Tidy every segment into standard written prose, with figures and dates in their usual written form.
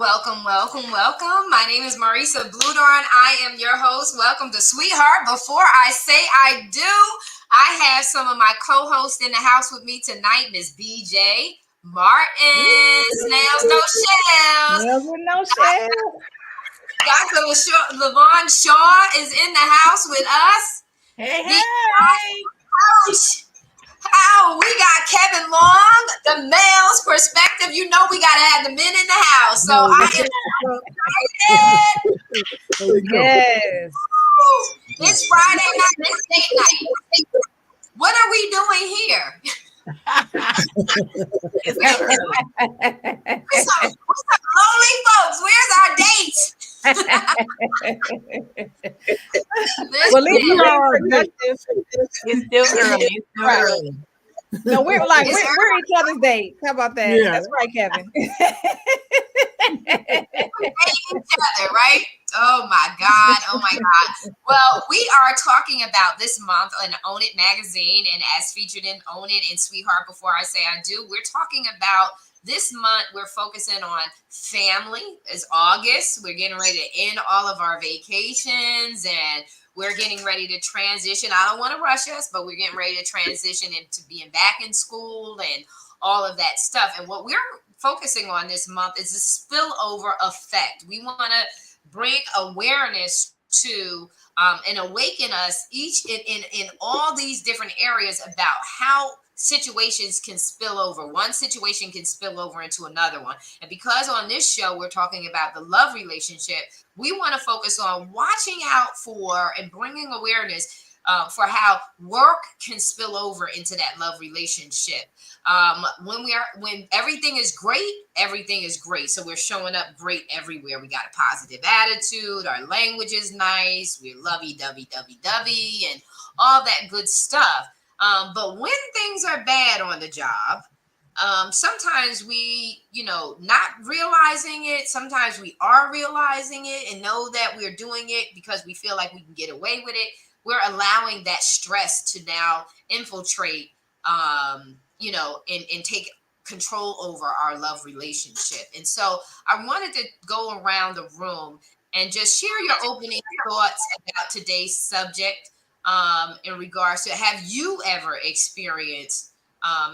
Welcome, welcome, welcome. My name is Marisa Bludorn. I am your host. Welcome to Sweetheart. Before I say I do, I have some of my co-hosts in the house with me tonight, Miss BJ Martin. Snails, no shells. Nails with no shell. Dr. Lavon Shaw is in the house with us. Hey, The hey. coach. Oh, we got Kevin Long, the male's perspective. You know we gotta have the men in the house. So I am excited. Yes. It's Friday night, it's date night. What are we doing here? We're some lonely folks. Where's our date? Well, at least we're Oh, being productive. It's still early. It's still Right. early. No, we're like It's we're each other's dates. How about that? Yeah. That's right, Kevin. each other, right? Oh my God. Oh my God. Well, we are talking about this month in Own It magazine, and as featured in Own It and Sweetheart Before I Say I Do, we're talking about this month. We're focusing on family. It's August. We're getting ready to end all of our vacations, and we're getting ready to transition. I don't want to rush us, but we're getting ready to transition into being back in school and all of that stuff. And what we're focusing on this month is the spillover effect. We want to bring awareness to and awaken us each in all these different areas about how situations can spill over. One situation can spill over into another one. And because on this show, we're talking about the love relationship, we want to focus on watching out for and bringing awareness for how work can spill over into that love relationship. When everything is great, everything is great. So we're showing up great everywhere. We got a positive attitude. Our language is nice. We're lovey-dovey, and all that good stuff. But when things are bad on the job, sometimes we, not realizing it. Sometimes we are realizing it and know that we're doing it because we feel like we can get away with it. We're allowing that stress to now infiltrate, and take control over our love relationship. And so I wanted to go around the room and just share your opening thoughts about today's subject in regards to, have you ever experienced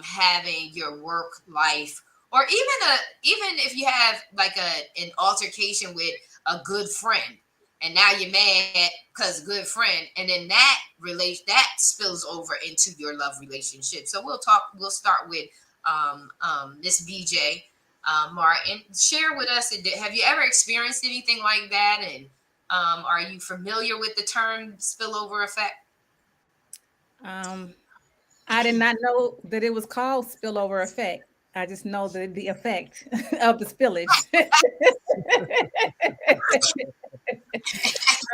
having your work life, or even if you have like an altercation with a good friend, and now you're mad because good friend, and then that spills over into your love relationship. So we'll start with Miss BJ Martin. Share with us, have you ever experienced anything like that, and are you familiar with the term spillover effect? I did not know that it was called spillover effect. I just know the effect of the spillage.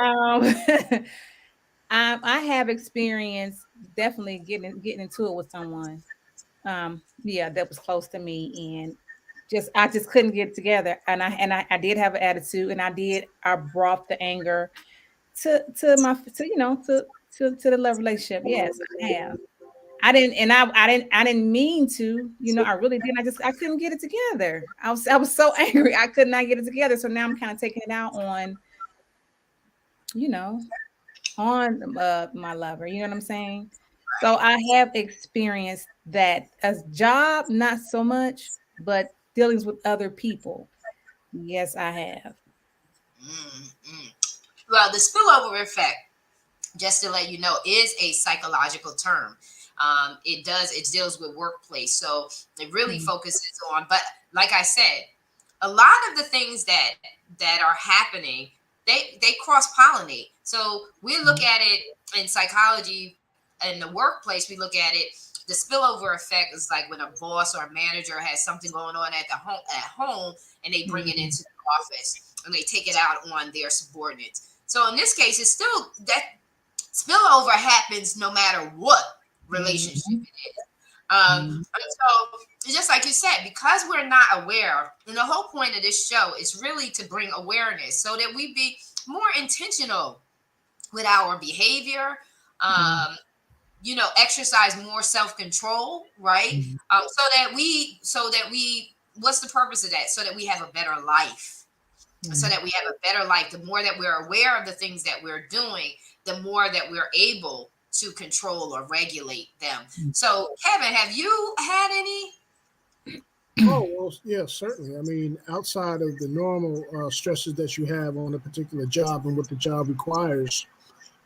um, I have experienced definitely getting into it with someone. Yeah, that was close to me, and I just couldn't get it together. And I did have an attitude, and I brought the anger to my to you know to the love relationship. Yes, I have. I didn't mean to, I really didn't. I couldn't get it together. I was so angry. I could not get it together. So now I'm kind of taking it out you know, on my lover. You know what I'm saying? So I have experienced that as job, not so much, but dealings with other people. Yes, I have. Mm-mm. Well, the spillover effect, just to let you know, is a psychological term. It deals with workplace, so it really Mhm. focuses on. But like I said, a lot of the things that are happening, they cross pollinate. So we look at it in psychology, in the workplace. We look at it. The spillover effect is like when a boss or a manager has something going on at home, and they bring it Mhm. into the office and they take it out on their subordinates. So in this case, it's still that spillover happens no matter what relationship Mhm. it is. And so just like you said, because we're not aware, and the whole point of this show is really to bring awareness so that we be more intentional with our behavior. Mhm. Um, exercise more self-control, right? Mhm. So that we, what's the purpose of that? So that we have a better life. so that we have a better life. The more that we're aware of the things that we're doing, the more that we're able to control or regulate them. So, Kevin, have you had any? Oh, well, yeah, certainly. I mean, outside of the normal stresses that you have on a particular job and what the job requires,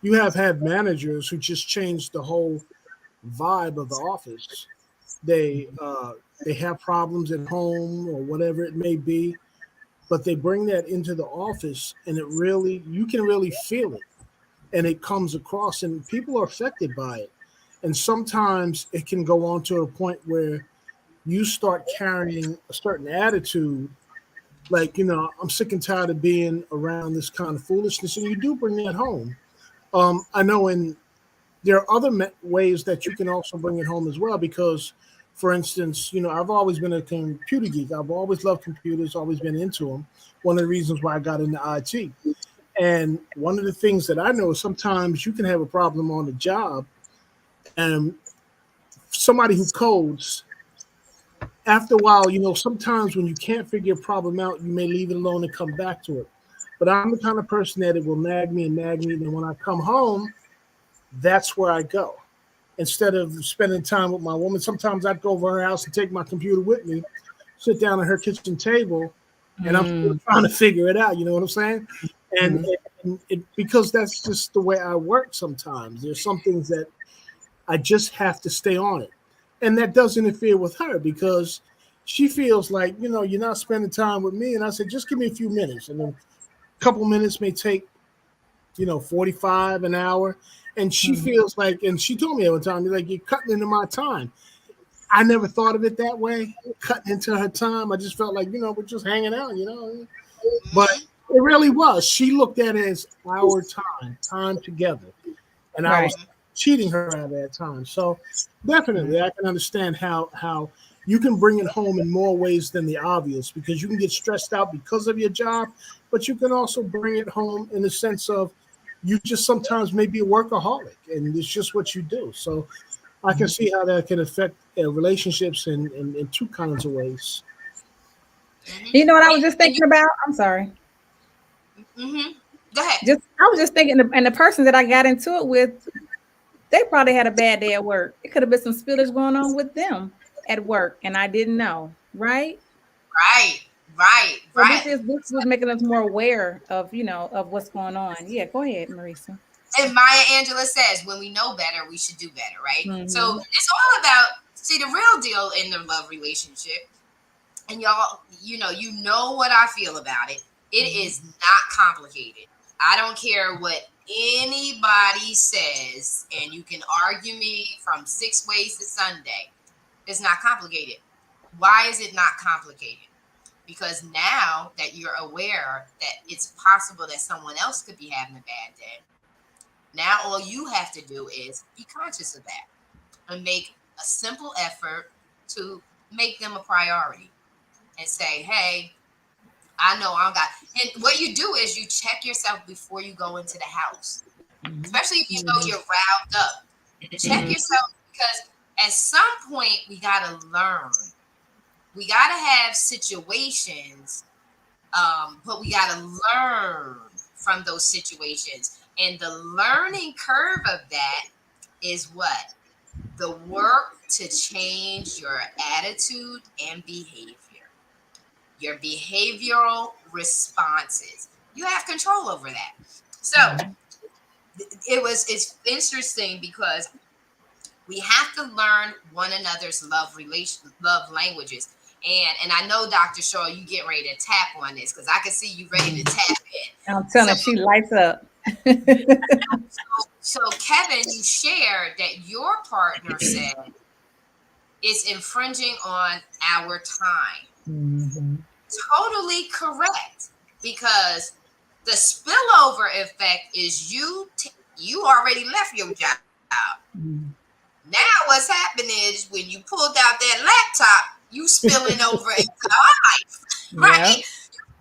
you have had managers who just changed the whole vibe of the office. They have problems at home or whatever it may be, but they bring that into the office, and it really you can really feel it, and it comes across, and people are affected by it. And sometimes it can go on to a point where you start carrying a certain attitude, like, I'm sick and tired of being around this kind of foolishness, and you do bring that home. I know there are other ways that you can also bring it home as well, because, for instance, I've always been a computer geek. I've always loved computers, always been into them. One of the reasons why I got into IT. And one of the things that I know is sometimes you can have a problem on the job, and somebody who codes, after a while, sometimes when you can't figure a problem out, you may leave it alone and come back to it. But I'm the kind of person that it will nag me and nag me. And then when I come home, that's where I go. Instead of spending time with my woman, sometimes I'd go over her house and take my computer with me, sit down at her kitchen table, and I'm still trying to figure it out. You know what I'm saying? And because that's just the way I work sometimes. There's some things that I just have to stay on it. And that does interfere with her, because she feels like, you're not spending time with me. And I said, just give me a few minutes. And then a couple minutes may take, 45, an hour. And she feels like, and she told me every time, like, you're cutting into my time. I never thought of it that way, cutting into her time. I just felt like, we're just hanging out, But it really was. She looked at it as our time together. And I was cheating her out of that time. So definitely I can understand how you can bring it home in more ways than the obvious, because you can get stressed out because of your job, but you can also bring it home in the sense of you just sometimes may be a workaholic and it's just what you do. So I can see how that can affect relationships in two kinds of ways. You know what I was just thinking about? I'm sorry. Go ahead. I was just thinking, and the person that I got into it with, they probably had a bad day at work. It could have been some spillage going on with them at work, and I didn't know. Right. So this was making us more aware of of what's going on. Yeah, go ahead, Marisa. And Maya Angelou says, when we know better, we should do better, right? So it's all about, see, the real deal in the love relationship, and y'all, you know what I feel about it. It is not complicated. I don't care what anybody says, and you can argue me from 6 ways to Sunday. It's not complicated. Why is it not complicated? Because now that you're aware that it's possible that someone else could be having a bad day, now all you have to do is be conscious of that and make a simple effort to make them a priority and say, hey, I know I got. And what you do is you check yourself before you go into the house, especially if you know you're riled up. Check yourself, because at some point we got to learn. We got to have situations, but we got to learn from those situations. And the learning curve of that is what? The work to change your attitude and behavior. Your behavioral responses. You have control over that. So it's interesting because we have to learn one another's love languages. And I know, Dr. Shaw, you get ready to tap on this, because I can see you ready to tap in. I'm telling you, she lights up. So Kevin, you shared that your partner said it's infringing on our time. Totally correct, because the spillover effect is you already left your job. Now what's happening is when you pulled out that laptop, you spilling over into her life, right? Yep.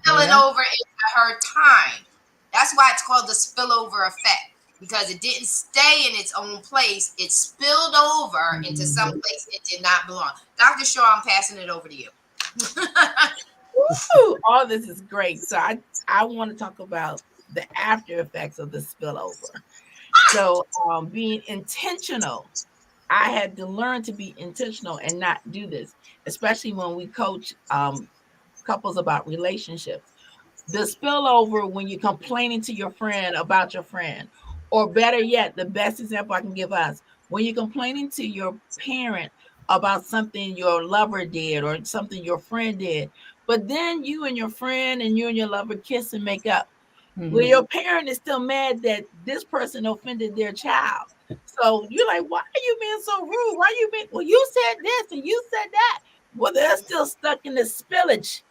Spilling over into her time. That's why it's called the spillover effect, because it didn't stay in its own place. It spilled over into some place it did not belong. Dr. Shaw, I'm passing it over to you. Woo! All this is great. So I want to talk about the after effects of the spillover. So being intentional. I had to learn to be intentional and not do this, especially when we coach couples about relationships. The spillover when you're complaining to your friend about your friend, or better yet, the best example I can give us, when you're complaining to your parent about something your lover did or something your friend did, but then you and your friend and you and your lover kiss and make up. Well, your parent is still mad that this person offended their child. So you're like, why are you being so rude? Why are you being, well, you said this and you said that. Well, they're still stuck in the spillage.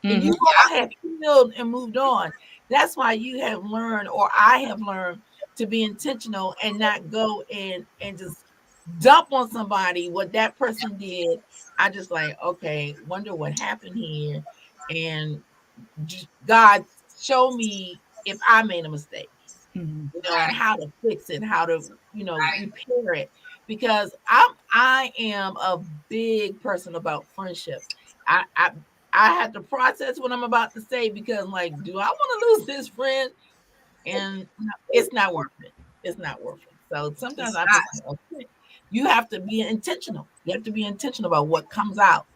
And you all have healed and moved on. That's why you have learned, or I have learned, to be intentional and not go and just dump on somebody what that person did. I just like, okay, wonder what happened here. And God, show me if I made a mistake, and how to fix it, how to, repair it. Because I am a big person about friendship. I have to process what I'm about to say because, like, do I want to lose this friend? And it's not worth it. It's not worth it. So sometimes It's I'm not. just like, okay, you have to be intentional. You have to be intentional about what comes out,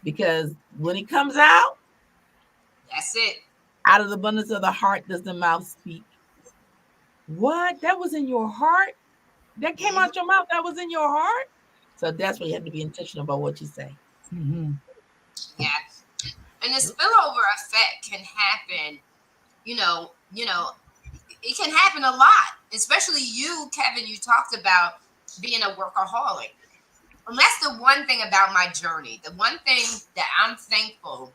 because when it comes out, That's it. out of the abundance of the heart does the mouth speak. What? That was in your heart? That came out your mouth? That was in your heart? So that's why you have to be intentional about what you say. Yeah. And the spillover effect can happen, it can happen a lot. Especially you, Kevin, you talked about being a workaholic. And that's the one thing about my journey. The one thing that I'm thankful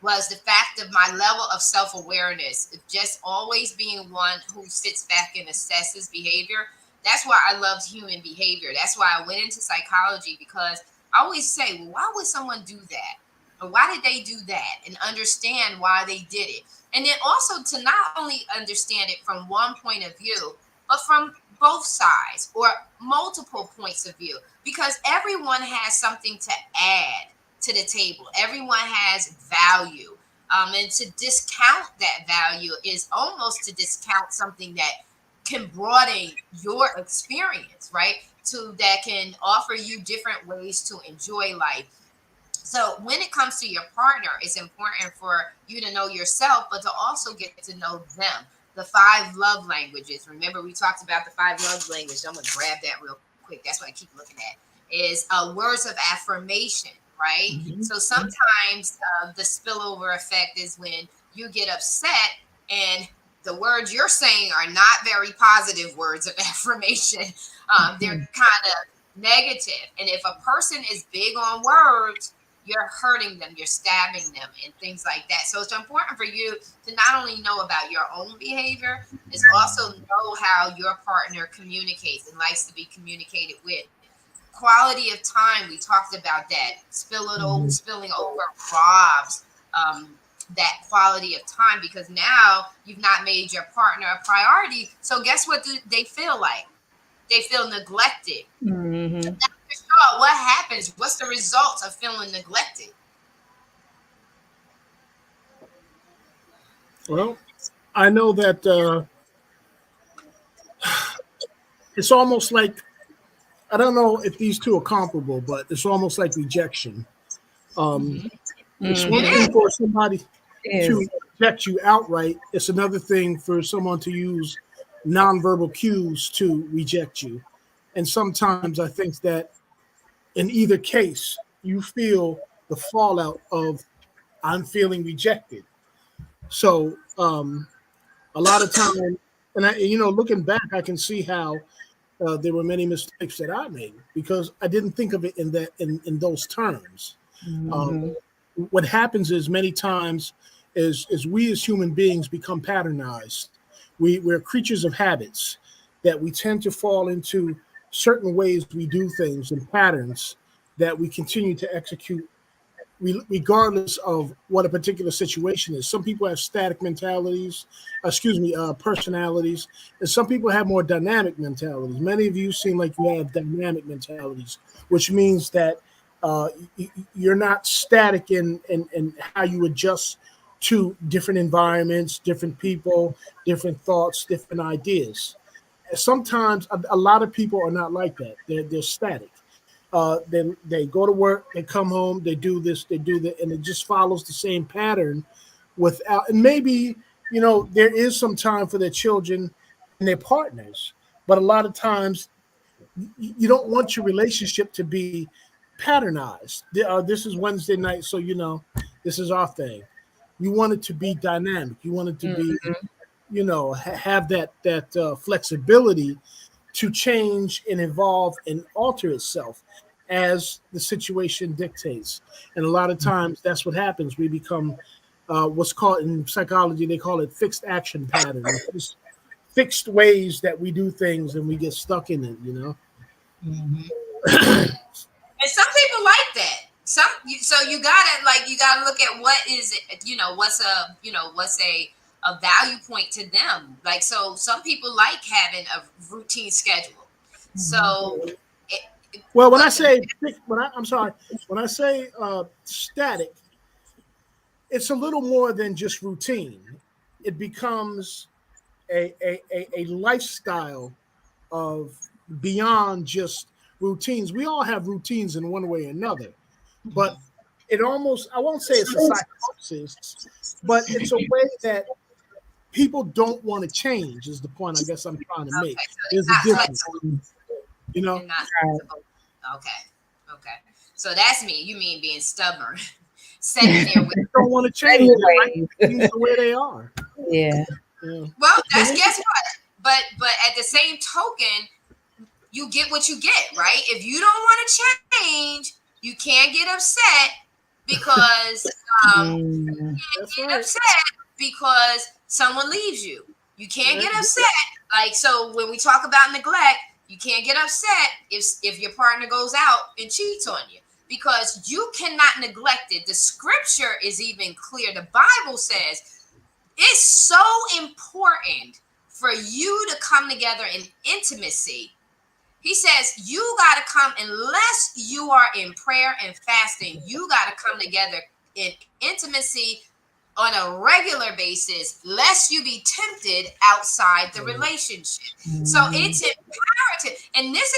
was the fact of my level of self-awareness, of just always being one who sits back and assesses behavior. That's why I loved human behavior. That's why I went into psychology, because I always say, well, why would someone do that? Or why did they do that? And understand why they did it. And then also to not only understand it from one point of view, but from both sides or multiple points of view, because everyone has something to add to the table. Everyone has value. And to discount that value is almost to discount something that can broaden your experience, right? To that can offer you different ways to enjoy life. So when it comes to your partner, it's important for you to know yourself, but to also get to know them. The 5 love languages. Remember, we talked about the 5 love languages. I'm gonna grab that real quick. That's what I keep looking at. Is words of affirmation, right? So sometimes the spillover effect is when you get upset and the words you're saying are not very positive words of affirmation. They're kind of negative. And if a person is big on words, you're hurting them, you're stabbing them, and things like that. So it's important for you to not only know about your own behavior, it's also know how your partner communicates and likes to be communicated with. Quality of time, we talked about that. Spilling over robs that quality of time, because now you've not made your partner a priority. So guess what they feel like? They feel neglected. What happens? What's the results of feeling neglected? Well, I know that it's almost like, I don't know if these two are comparable, but it's almost like rejection. It's one thing for somebody to reject you outright. It's another thing for someone to use nonverbal cues to reject you. And sometimes I think that in either case, you feel the fallout of I'm feeling rejected. So a lot of time, and looking back, I can see how there were many mistakes that I made because I didn't think of it in those terms. What happens is many times is we as human beings become patternized. We're creatures of habits that we tend to fall into certain ways we do things and patterns that we continue to execute regardless of what a particular situation is. Some people have static mentalities, personalities, and some people have more dynamic mentalities. Many of you seem like you have dynamic mentalities, which means that You're not static in how you adjust to different environments, different people, different thoughts, different ideas. Sometimes a lot of people are not like that. They're static. They go to work, they come home, they do this, they do that, and it just follows the same pattern. Without, and maybe there is some time for their children and their partners, but a lot of times you don't want your relationship to be patternized. This is Wednesday night, so this is our thing. You want it to be dynamic. You want it to be, have that flexibility to change and evolve and alter itself as the situation dictates. And a lot of times that's what happens. We become what's called in psychology, they call it fixed action pattern. It's just fixed ways that we do things and we get stuck in it, And some people like that. So you gotta look at what is it, what's a value point to them. Like, so some people like having a routine schedule. So when I say static, it's a little more than just routine. It becomes a lifestyle of beyond just routines. We all have routines in one way or another, but it almost, I won't say it's a psychosis, but it's a way that people don't want to change is the point I guess I'm trying to make. There's a difference. Okay. So that's me. You mean being stubborn. Sitting there with don't want to change things the way they are. Yeah. Well, guess what? But at the same token, you get what you get, right? If you don't want to change, you can't get upset because because someone leaves you. You can't get upset. Like, so when we talk about neglect, you can't get upset if your partner goes out and cheats on you, because you cannot neglect it. The scripture is even clear. The Bible says it's so important for you to come together in intimacy. He says you got to come, unless you are in prayer and fasting, you got to come together in intimacy on a regular basis, lest you be tempted outside the relationship. So it's imperative. And this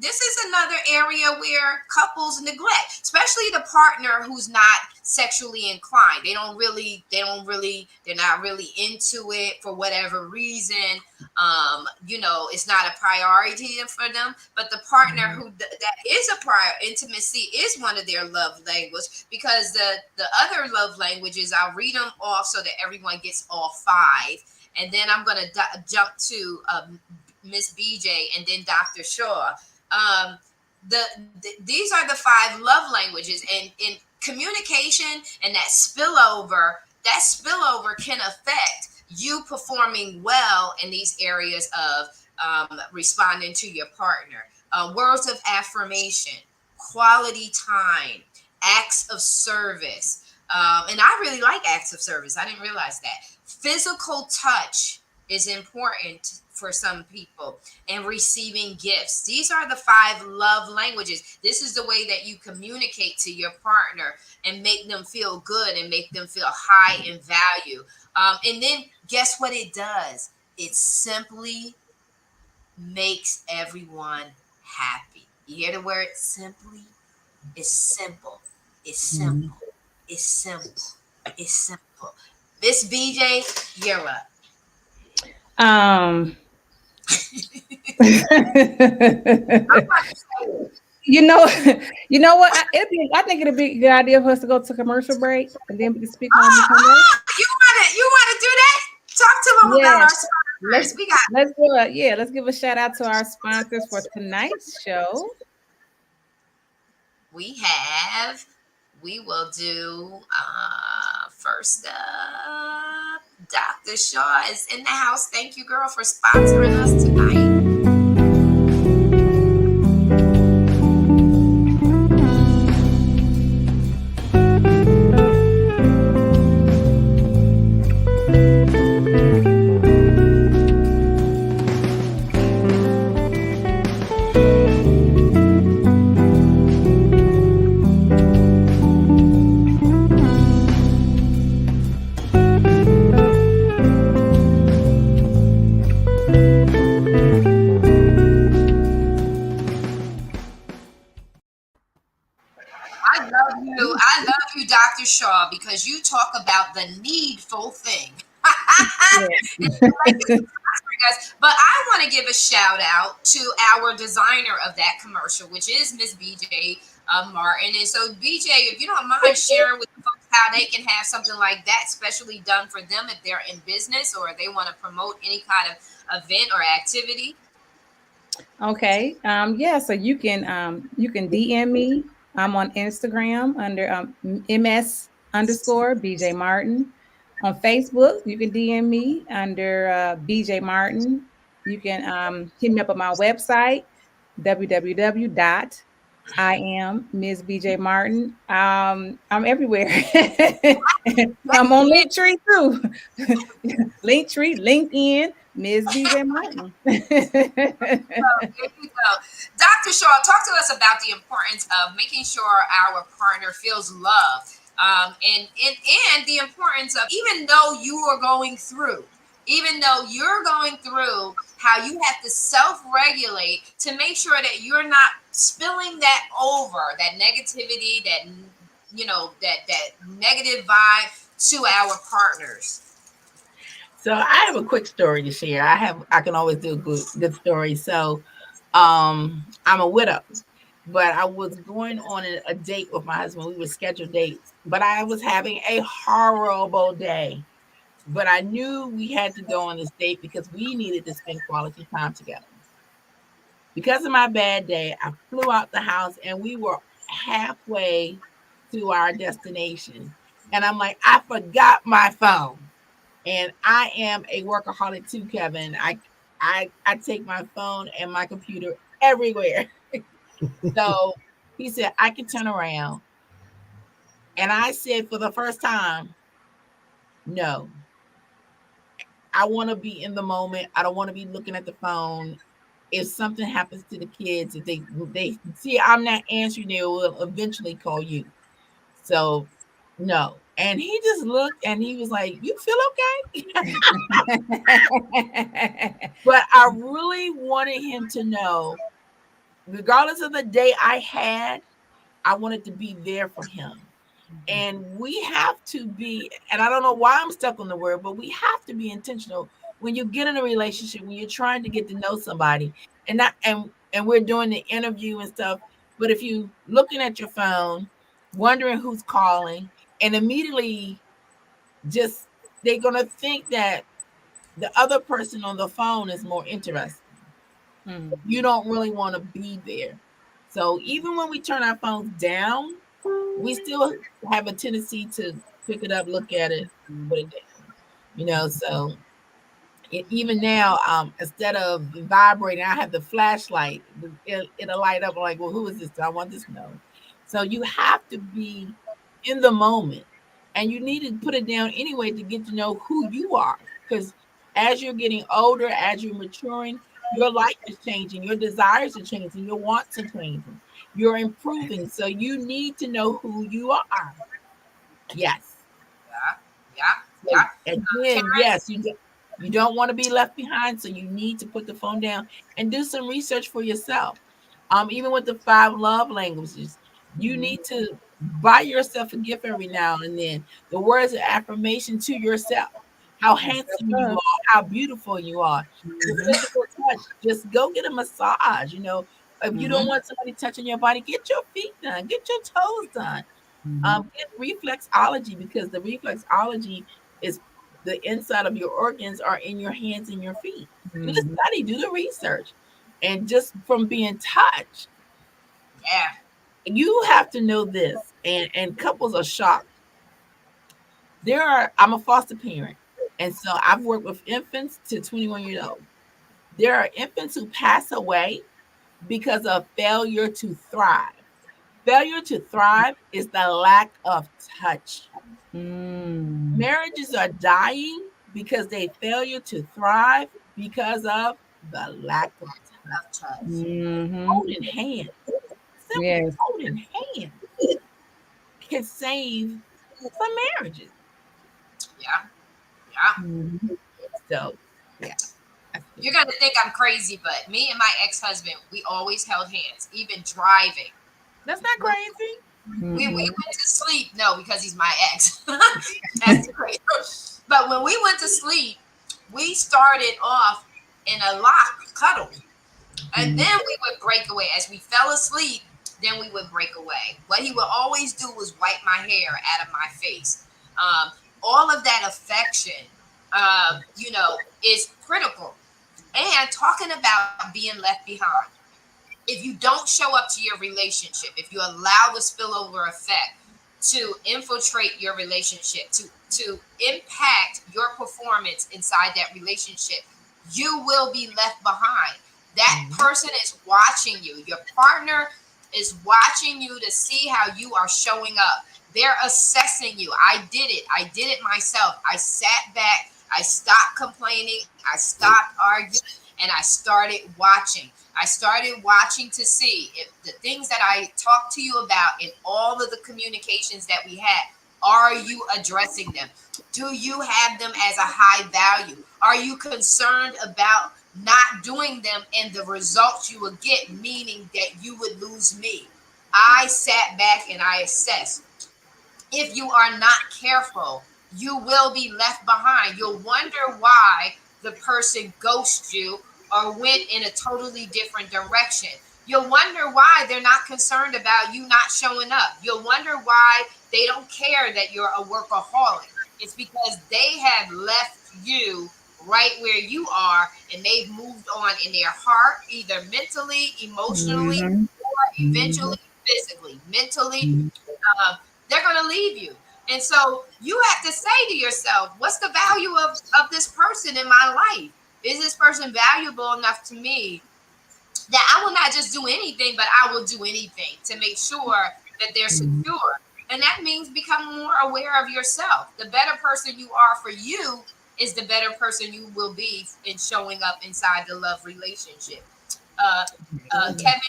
is another area where couples neglect, especially the partner who's not sexually inclined. They're not really into it for whatever reason. It's not a priority for them, but the partner who that is a prior, intimacy is one of their love language, because the other love languages, I'll read them off so that everyone gets all five. And then I'm going to jump to Miss BJ and then Dr. Shaw. These are the five love languages, and in communication and that spillover can affect you performing well in these areas of responding to your partner. Words of affirmation, quality time, acts of service. And I really like acts of service. I didn't realize that. Physical touch is important for some people, and receiving gifts. These are the five love languages. This is the way that you communicate to your partner and make them feel good and make them feel high in value. And then guess what it does? It simply makes everyone happy. You hear the word simply? It's simple. It's simple. It's simple. It's simple. Miss BJ, you're up. You know what? I think it'd be a good idea for us to go to commercial break and then we can speak on this. You want to do that? Talk to them about our sponsors. Let's do it. Yeah, let's give a shout out to our sponsors for tonight's show. We will do first up, Dr. Shaw is in the house. Thank you, girl, for sponsoring us tonight. I love you, Dr. Shaw, because you talk about the needful thing. But I want to give a shout out to our designer of that commercial, which is Miss BJ Martin. And so, BJ, if you don't mind sharing with folks how they can have something like that specially done for them if they're in business or they want to promote any kind of event or activity. Okay. Yeah, so you can DM me. I'm on Instagram under MS underscore BJ Martin. On Facebook, you can DM me under BJ Martin. You can hit me up on my website, www dot I am Ms. BJ Martin. I'm everywhere. I'm on Linktree too. Linktree, LinkedIn, Ms. BJ Martin. There you go. Dr. Shaw, talk to us about the importance of making sure our partner feels loved. And the importance of even though you're going through, how you have to self-regulate to make sure that you're not spilling that over, that negativity, that negative vibe to our partners. So I have a quick story to share. I can always do a good story. So I'm a widow, but I was going on a date with my husband. We were scheduled dates, but I was having a horrible day. But I knew we had to go on this date because we needed to spend quality time together. Because of my bad day, I flew out the house and we were halfway to our destination. And I'm like, I forgot my phone. And I am a workaholic too, Kevin. I take my phone and my computer everywhere. So he said, I can turn around. And I said, for the first time, no. I want to be in the moment. I don't want to be looking at the phone. If something happens to the kids, if they see I'm not answering, they will eventually call you. So no. And he just looked and he was like, you feel okay? But I really wanted him to know, regardless of the day I had, I wanted to be there for him. And we have to be, and I don't know why I'm stuck on the word, but we have to be intentional when you get in a relationship, when you're trying to get to know somebody, and we're doing the interview and stuff. But if you looking at your phone, wondering who's calling, and immediately just they're gonna think that the other person on the phone is more interesting. You don't really want to be there. So even when we turn our phones down, we still have a tendency to pick it up, look at it, put it down. So even now, instead of vibrating, I have the flashlight. It'll light up. I'm like, well, who is this? I want this to know. So you have to be in the moment, and you need to put it down anyway to get to know who you are. Because as you're getting older, as you're maturing, your life is changing, your desires are changing, your wants are changing, you're improving. So you need to know who you are. Yes. Yeah. Again, yes, you don't want to be left behind, so you need to put the phone down and do some research for yourself. Even with the 5 love languages, you need to buy yourself a gift every now and then. The words of affirmation to yourself. How handsome you are, how beautiful you are. The physical touch, just go get a massage. If you don't want somebody touching your body, get your feet done, get your toes done. Get reflexology, because the reflexology is the inside of your organs are in your hands and your feet. Do the study, do the research, and just from being touched. Yeah. You have to know this, and couples are shocked. I'm a foster parent, and so I've worked with infants to 21 years old. There are infants who pass away because of failure to thrive. Failure to thrive is the lack of touch. Marriages are dying because they failure to thrive because of the lack of touch. Holding hands, simply holding hands, can save some marriages. Yeah. So, yeah. You're gonna think I'm crazy, but me and my ex-husband, we always held hands, even driving. That's not crazy. We went to sleep. No, because he's my ex. That's crazy. But when we went to sleep, we started off in a lock cuddle. And then we would break away. As we fell asleep, then we would break away. What he would always do was wipe my hair out of my face. All of that affection, is critical. And talking about being left behind. If you don't show up to your relationship, if you allow the spillover effect to infiltrate your relationship, to impact your performance inside that relationship, you will be left behind. That person is watching you. Your partner is watching you to see how you are showing up. They're assessing you. I did it myself. I sat back. I stopped complaining. I stopped arguing, and I started watching. I started watching to see if the things that I talked to you about in all of the communications that we had, are you addressing them? Do you have them as a high value? Are you concerned about not doing them and the results you would get, meaning that you would lose me? I sat back and I assessed. If you are not careful, you will be left behind. You'll wonder why the person ghosts you or went in a totally different direction. You'll wonder why they're not concerned about you not showing up. You'll wonder why they don't care that you're a workaholic. It's because they have left you right where you are, and they've moved on in their heart, either mentally, emotionally, or eventually physically. Mentally, they're going to leave you. And so you have to say to yourself, what's the value of this person in my life? Is this person valuable enough to me that I will not just do anything, but I will do anything to make sure that they're secure? And that means become more aware of yourself. The better person you are for you is the better person you will be in showing up inside the love relationship. Kevin,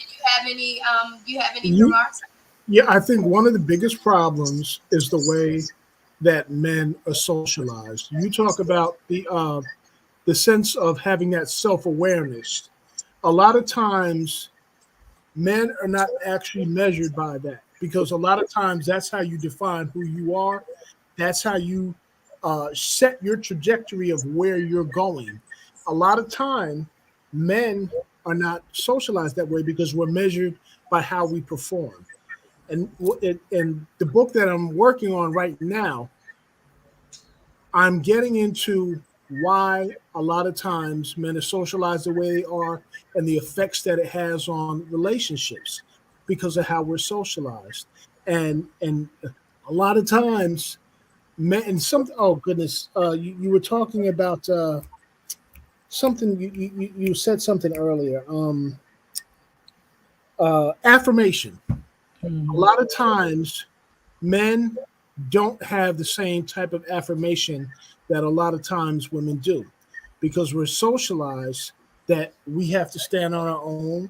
you have any remarks? Yeah, I think one of the biggest problems is the way that men are socialized. You talk about the sense of having that self-awareness. A lot of times men are not actually measured by that, because a lot of times that's how you define who you are. That's how you set your trajectory of where you're going. A lot of time men are not socialized that way because we're measured by how we perform. And the book that I'm working on right now, I'm getting into why a lot of times men are socialized the way they are and the effects that it has on relationships because of how we're socialized. And a lot of times men, and some, oh goodness, you were talking about something, you said something earlier, affirmation. A lot of times men don't have the same type of affirmation that a lot of times women do, because we're socialized that we have to stand on our own.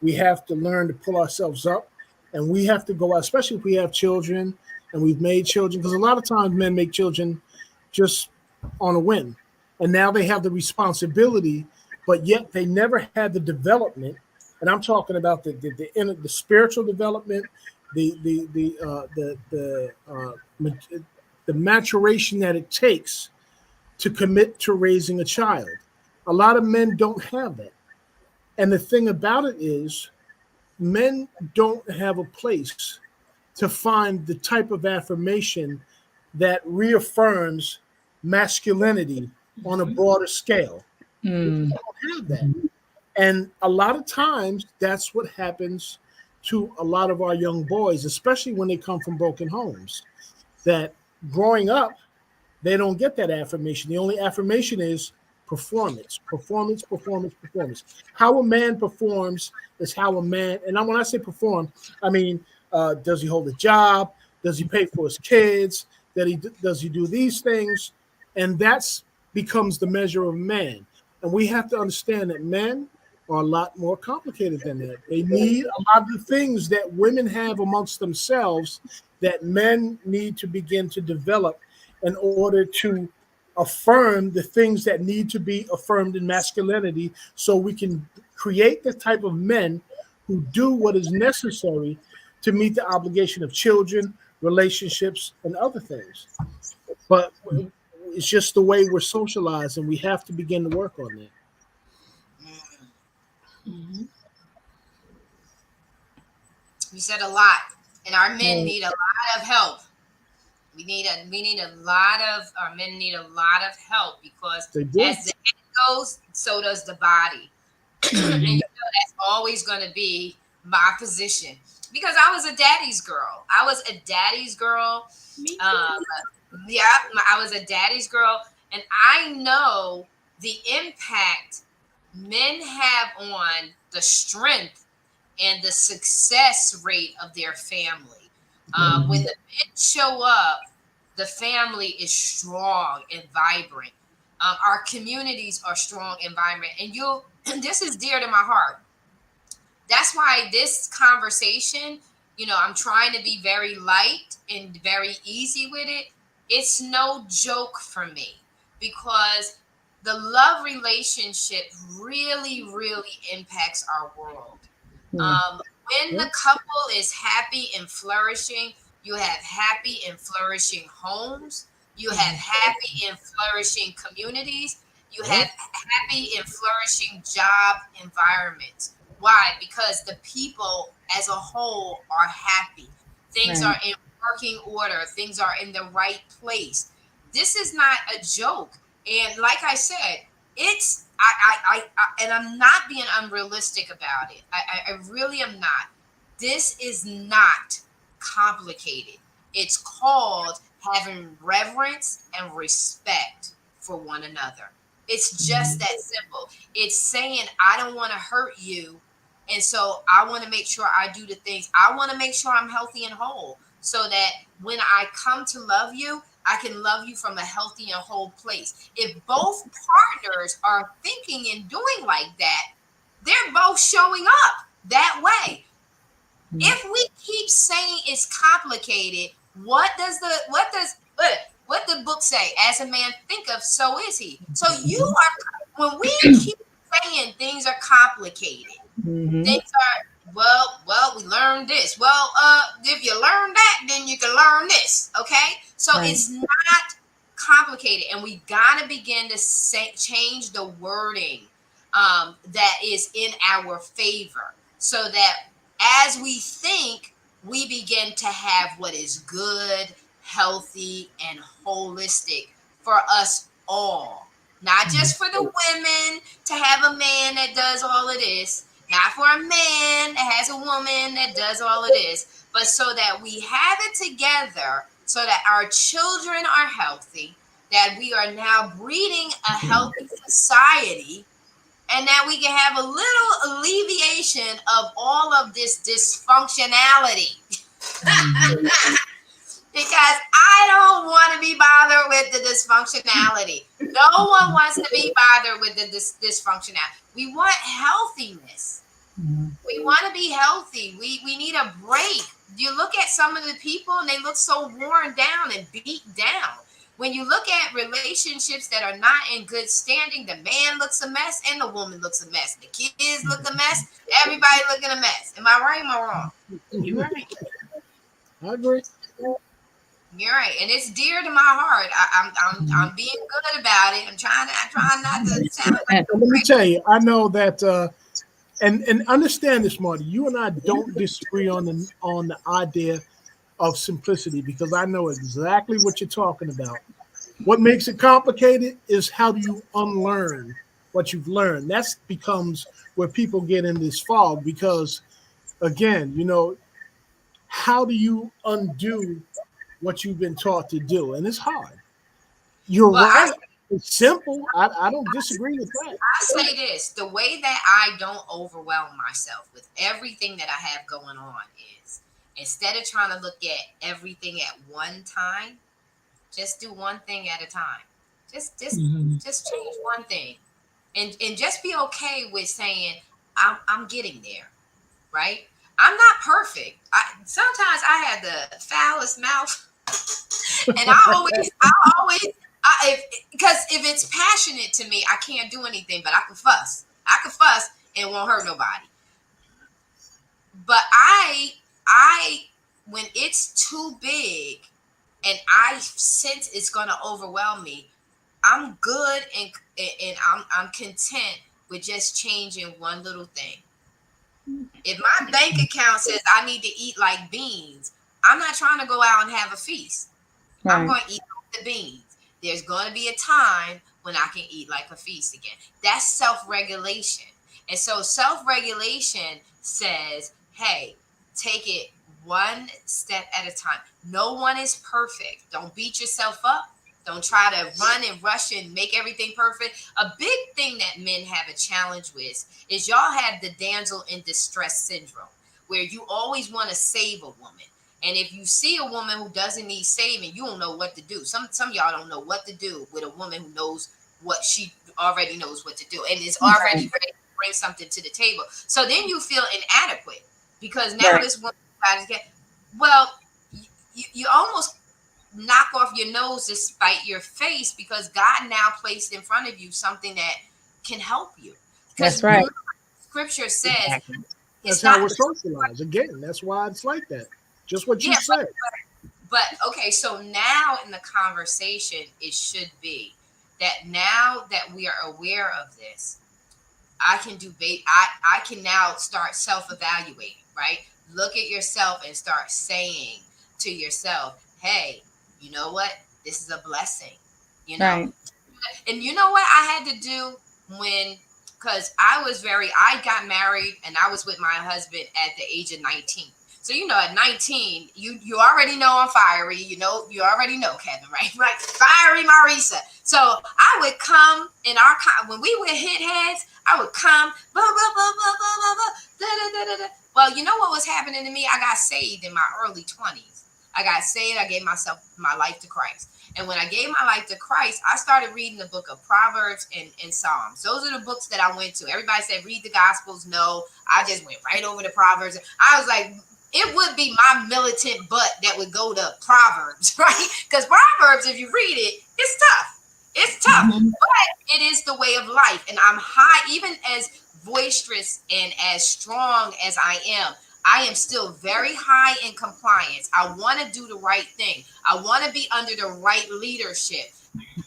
We have to learn to pull ourselves up, and we have to go out, especially if we have children and we've made children, because a lot of times men make children just on a whim. And now they have the responsibility, but yet they never had the development. And I'm talking about the spiritual development, the maturation that it takes to commit to raising a child. A lot of men don't have that. And the thing about it is, men don't have a place to find the type of affirmation that reaffirms masculinity on a broader scale. They don't have that. And a lot of times that's what happens to a lot of our young boys, especially when they come from broken homes, that growing up, they don't get that affirmation. The only affirmation is performance, performance, performance, performance. How a man performs is how a man, and when I say perform, I mean, does he hold a job? Does he pay for his kids? Does he do these things? And that's becomes the measure of man. And we have to understand that men are a lot more complicated than that. They need a lot of the things that women have amongst themselves that men need to begin to develop in order to affirm the things that need to be affirmed in masculinity so we can create the type of men who do what is necessary to meet the obligation of children, relationships, and other things. But it's just the way we're socialized, and we have to begin to work on that. Mhm. You said a lot, and our men Right. need a lot of help. We need a lot of our men need a lot of help because They do. as the head goes, so does the body. And Mhm. that's always going to be my position because I was a daddy's girl. I was a daddy's girl. Me Um, too. yeah, I was a daddy's girl, and I know the impact men have on the strength and the success rate of their family. When the men show up, the family is strong and vibrant. Our communities are strong and vibrant, and you. This is dear to my heart. That's why this conversation, I'm trying to be very light and very easy with it. It's no joke for me because the love relationship really, really impacts our world. Yeah. Um, when the couple is happy and flourishing, you have happy and flourishing homes. You have happy and flourishing communities. You have Yep. happy and flourishing job environments. Why? Because the people as a whole are happy. Things are Right. in working order. Things are in the right place. This is not a joke. And like I said, it's and I'm not being unrealistic about it. I really am not. This is not complicated. It's called having reverence and respect for one another. It's just that simple. It's saying, I don't want to hurt you. And so I want to make sure I do the things. I want to make sure I'm healthy and whole so that when I come to love you, I can love you from a healthy and whole place. If both partners are thinking and doing like that, they're both showing up that way. If we keep saying it's complicated, what the book say? As a man thinketh, so is he. So when we keep saying things are complicated, Mm-hmm. things are we learned this. Well, if you learn that, then you can learn this. Okay, so Right. it's not complicated, and we got to begin to change the wording that is in our favor, so that as we think, we begin to have what is good, healthy, and holistic for us all. Not just for the women to have a man that does all of this, not for a man that has a woman that does all of this, but so that we have it together, so that our children are healthy, that we are now breeding a healthy society, and that we can have a little alleviation of all of this dysfunctionality. Because I don't want to be bothered with the dysfunctionality. No one wants to be bothered with the dysfunctionality. We want healthiness. Mhm. We want to be healthy. We need a break. You look at some of the people and they look so worn down and beat down. When you look at relationships that are not in good standing, the man looks a mess and the woman looks a mess. The kids look a mess. Everybody looking a mess. Am I right or am I wrong? You're right. I agree. You're right, and it's dear to my heart. I'm being good about it. I'm trying not to sound like So let me tell you, I know that, and understand this, Marty. You and I don't disagree on the idea of simplicity because I know exactly what you're talking about. What makes it complicated is how do you unlearn what you've learned. That becomes where people get in this fog because, again, how do you undo what you've been taught to do? And it's hard. You're well, right. It's simple. I don't disagree with that. I say this: the way that I don't overwhelm myself with everything that I have going on is instead of trying to look at everything at one time, just do one thing at a time. Just just Mhm. just change one thing, and just be okay with saying I'm getting there, right? I'm not perfect. Sometimes I have the foulest mouth, and I always Because if it's passionate to me, I can't do anything, but I can fuss. I can fuss and it won't hurt nobody. But I, when it's too big and I sense it's going to overwhelm me, I'm good and I'm content with just changing one little thing. If my bank account says I need to eat like beans, I'm not trying to go out and have a feast. I'm Right. going to eat the beans. There's going to be a time when I can eat like a feast again. That's self-regulation. And so self-regulation says, hey, take it one step at a time. No one is perfect. Don't beat yourself up. Don't try to run and rush and make everything perfect. A big thing that men have a challenge with is y'all have the damsel in distress syndrome, where you always want to save a woman. And if you see a woman who doesn't need saving, you don't know what to do. Some of y'all don't know what to do with a woman who knows what she already knows what to do and is already ready to bring something to the table. So then you feel inadequate because now this woman tries to get, well, you almost knock off your nose to spite your face because God now placed in front of you something that can help you. Because That's right. scripture says Exactly. That's it's how not we're socialized. Again, that's why it's like that. Just what you Yeah, said. but okay, so now in the conversation, it should be that now that we are aware of this, I can do I can now start self-evaluating, right? Look at yourself and start saying to yourself, hey, you know what? This is a blessing, you know? Right. And you know what I had to do when, because I got married and I was with my husband at the age of 19. So, you know, at 19, you already know I'm fiery. You know, you already know, Kevin, right? Right. Fiery Marisa. So I would come when we would hit heads, I would come, blah, blah, blah, blah, blah, blah, blah, da, da, da, da, da. Well, you know what was happening to me? I got saved in my early 20s. I got saved. I gave my life to Christ. And when I gave my life to Christ, I started reading the book of Proverbs and Psalms. Those are the books that I went to. Everybody said, read the Gospels. No, I just went right over to Proverbs. I was like, it would be my militant butt that would go to Proverbs, right? Because Proverbs, if you read it, it's tough. It's tough, but it is the way of life. And I'm high, even as boisterous and as strong as I am still very high in compliance. I want to do the right thing. I want to be under the right leadership.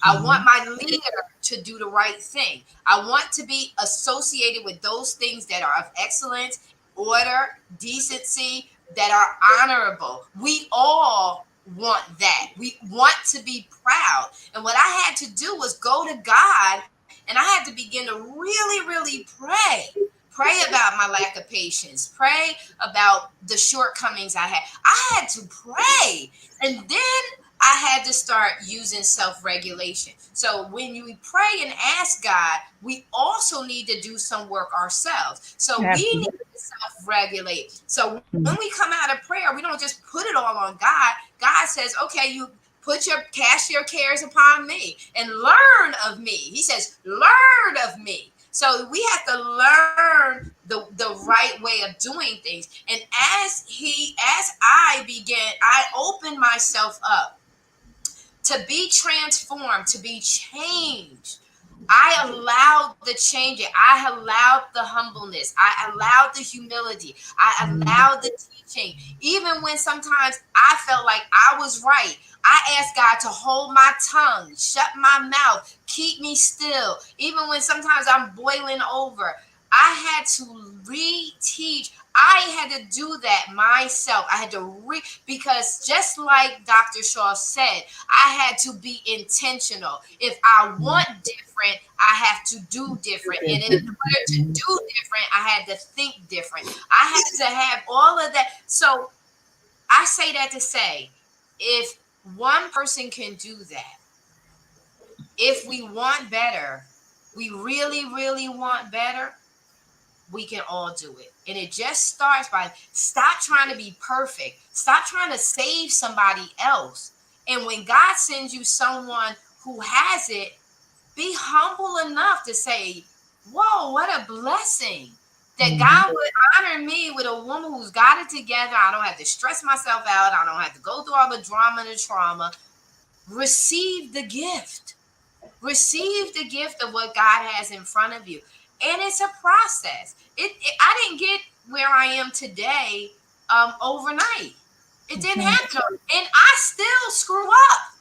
I want my leader to do the right thing. I want to be associated with those things that are of excellence, order, decency, that are honorable. We all want that. We want to be proud. And what I had to do was go to God and I had to begin to really, really pray. Pray about my lack of patience. Pray about the shortcomings I had. I had to pray. And then I had to start using self-regulation. So when you pray and ask God, we also need to do some work ourselves. So we need to self-regulate. So when we come out of prayer, we don't just put it all on God. God says, okay, you cast your cares upon me and learn of me. He says, learn of me. So we have to learn the right way of doing things. And as I opened myself up to be transformed, to be changed. I allowed the changing. I allowed the humbleness. I allowed the humility. I allowed the teaching. Even when sometimes I felt like I was right, I asked God to hold my tongue, shut my mouth, keep me still. Even when sometimes I'm boiling over, I had to reteach. I had to do that myself. I had to because just like Dr. Shaw said, I had to be intentional. If I want different, I have to do different. And in order to do different, I had to think different. I had to have all of that. So I say that to say, if one person can do that, if we want better, we really, really want better, we can all do it. And it just starts by stop trying to be perfect. Stop trying to save somebody else. And when God sends you someone who has it, be humble enough to say, whoa, what a blessing that God would honor me with a woman who's got it together. I don't have to stress myself out. I don't have to go through all the drama and the trauma. receive the gift. Receive the gift of what God has in front of you. And it's a process. I didn't get where I am today overnight. It didn't happen. And I still screw up.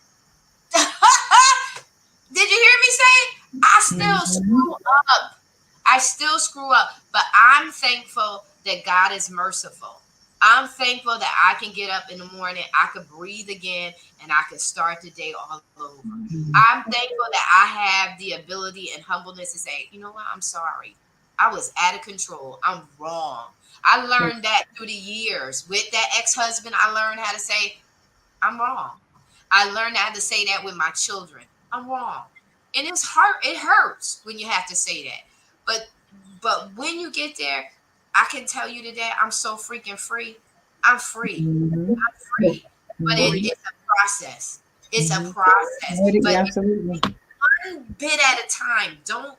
Did you hear me say? I still screw up. I still screw up. But I'm thankful that God is merciful. I'm thankful that I can get up in the morning, I could breathe again, and I could start the day all over. I'm thankful that I have the ability and humbleness to say, you know what, I'm sorry. I was out of control. I'm wrong. I learned that through the years. With that ex-husband, I learned how to say, I'm wrong. I learned how to say that with my children. I'm wrong. And it's hard. It hurts when you have to say that. But when you get there, I can tell you today, I'm so freaking free. I'm free. I'm free. But it's a process. It's a process. But Absolutely. one bit at a time. Don't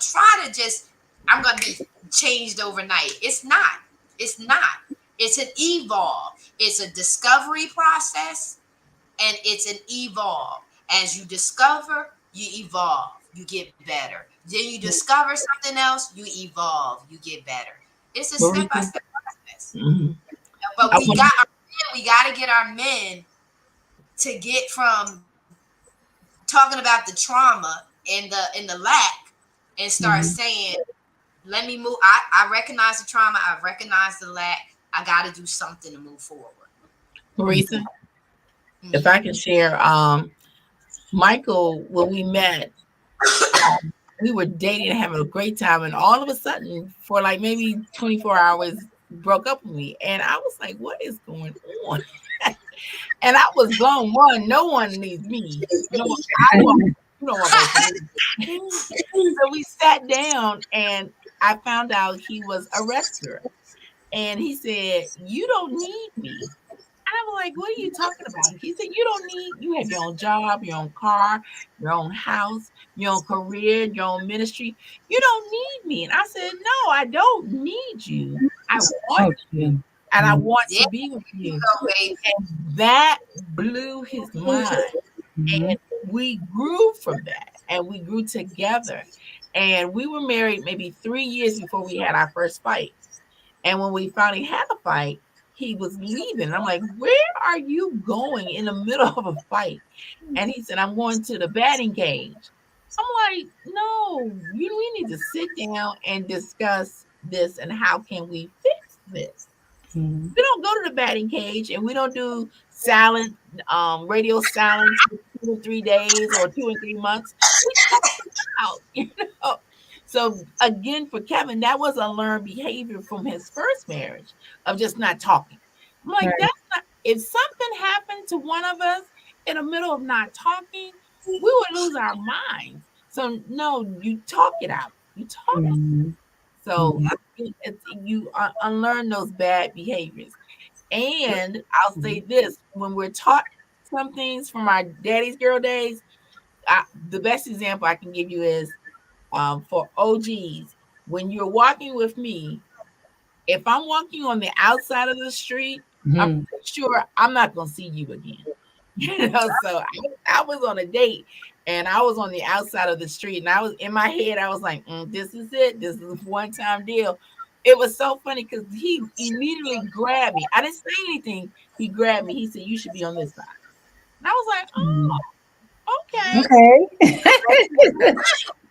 try to just, I'm gonna be changed overnight. It's not. It's not. It's an evolve. It's a discovery process and it's an evolve. As you discover, you evolve, you get better. Then you discover something else, you evolve, you get better. It's a step-by-step process. But we got to get our men to get from talking about the trauma and the lack and start saying, let me move. I recognize the trauma, I recognize the lack, I got to do something to move forward. Marisa, if I can share, Michael, when we met, we were dating and having a great time, and all of a sudden, for like maybe 24 hours, broke up with me, and I was like, "What is going on?" And I was blown. One, no one needs me. No, I want. You don't want me. So we sat down, and I found out he was a wrestler, and he said, "You don't need me." And I'm like, what are you talking about? He said, you have your own job, your own car, your own house, your own career, your own ministry. You don't need me. And I said, no, I don't need you. I want you. And I want to be with you. And that blew his mind. And we grew from that. And we grew together. And we were married maybe 3 years before we had our first fight. And when we finally had a fight, he was leaving. And I'm like, where are you going in the middle of a fight? And he said, I'm going to the batting cage. I'm like, no, we need to sit down and discuss this and how can we fix this? We don't go to the batting cage and we don't do silent, radio silence for 2 or 3 days or 2 or 3 months. We talk it out, So again, for Kevin, that was a learned behavior from his first marriage of just not talking. I'm like, that's not, if something happened to one of us in the middle of not talking, we would lose our minds. So no, you talk it out. You talk it out. So you unlearn those bad behaviors. And I'll say this, when we're taught some things from our daddy's girl days, the best example I can give you is for OGs, when you're walking with me, if I'm walking on the outside of the street, I'm pretty sure I'm not going to see you again. So I was on a date and I was on the outside of the street and I was in my head, I was like, this is it. This is a one-time deal. It was so funny because he immediately grabbed me. I didn't say anything. He grabbed me. He said, you should be on this side. And I was like, oh, okay.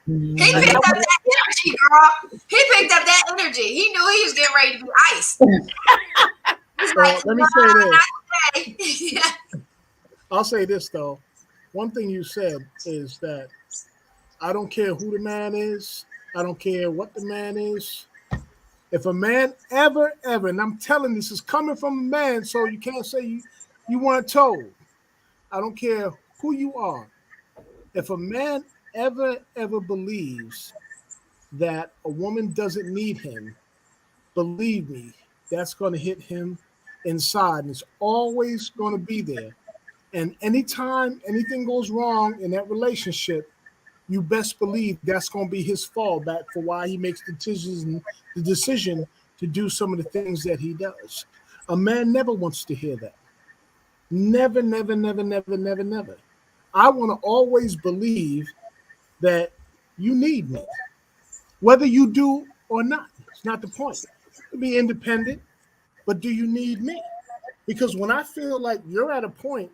He picked up that energy, girl. He picked up that energy. He knew he was getting ready to be iced. Let me say this. I'll say this, though. One thing you said is that I don't care who the man is. I don't care what the man is. If a man ever, and I'm telling this is coming from a man, so you can't say you weren't told. I don't care who you are. If a man ever believes that a woman doesn't need him, believe me, that's going to hit him inside, and it's always going to be there. And anytime anything goes wrong in that relationship, you best believe that's going to be his fallback for why he makes the decision to do some of the things that he does. A man never wants to hear that. Never, never, never, never, never, never. I want to always believe that you need me, whether you do or not. It's not the point. You can be independent, but do you need me? Because when I feel like you're at a point